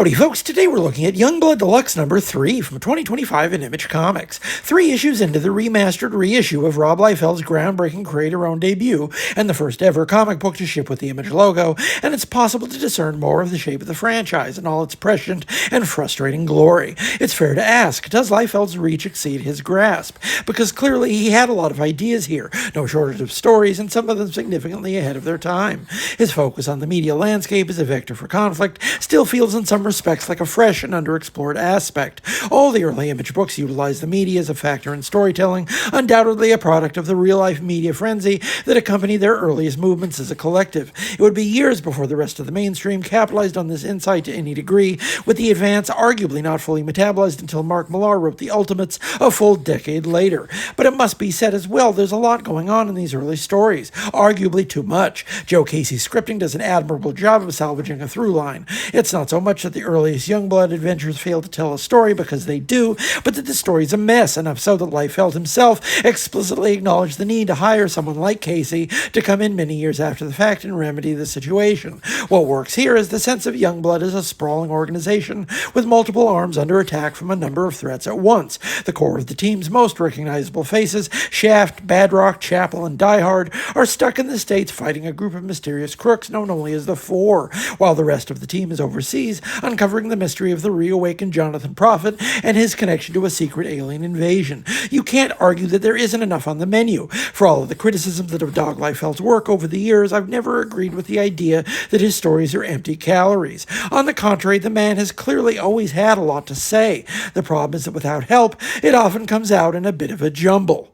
Howdy folks, today we're looking at Youngblood Deluxe number 3 from 2025 in Image Comics. 3 issues into the remastered reissue of Rob Liefeld's groundbreaking creator-owned debut, and the first ever comic book to ship with the Image logo, and it's possible to discern more of the shape of the franchise in all its prescient and frustrating glory. It's fair to ask, does Liefeld's reach exceed his grasp? Because clearly he had a lot of ideas here, no shortage of stories, and some of them significantly ahead of their time. His focus on the media landscape as a vector for conflict still feels in some respects like a fresh and underexplored aspect. All the early Image books utilized the media as a factor in storytelling, undoubtedly a product of the real-life media frenzy that accompanied their earliest movements as a collective. It would be years before the rest of the mainstream capitalized on this insight to any degree, with the advance arguably not fully metabolized until Mark Millar wrote The Ultimates a full decade later. But it must be said as well, there's a lot going on in these early stories, arguably too much. Joe Casey's scripting does an admirable job of salvaging a through line. It's not so much that the earliest Youngblood adventures fail to tell a story, because they do, but that the story's a mess, enough so that Liefeld himself explicitly acknowledged the need to hire someone like Casey to come in many years after the fact and remedy the situation. What works here is the sense of Youngblood as a sprawling organization with multiple arms under attack from a number of threats at once. The core of the team's most recognizable faces, Shaft, Badrock, Chapel, and Die Hard, are stuck in the States fighting a group of mysterious crooks known only as the Four, while the rest of the team is overseas, uncovering the mystery of the reawakened Jonathan Prophet and his connection to a secret alien invasion. You can't argue that there isn't enough on the menu. For all of the criticisms that have dogged Liefeld's work over the years, I've never agreed with the idea that his stories are empty calories. On the contrary, the man has clearly always had a lot to say. The problem is that without help, it often comes out in a bit of a jumble.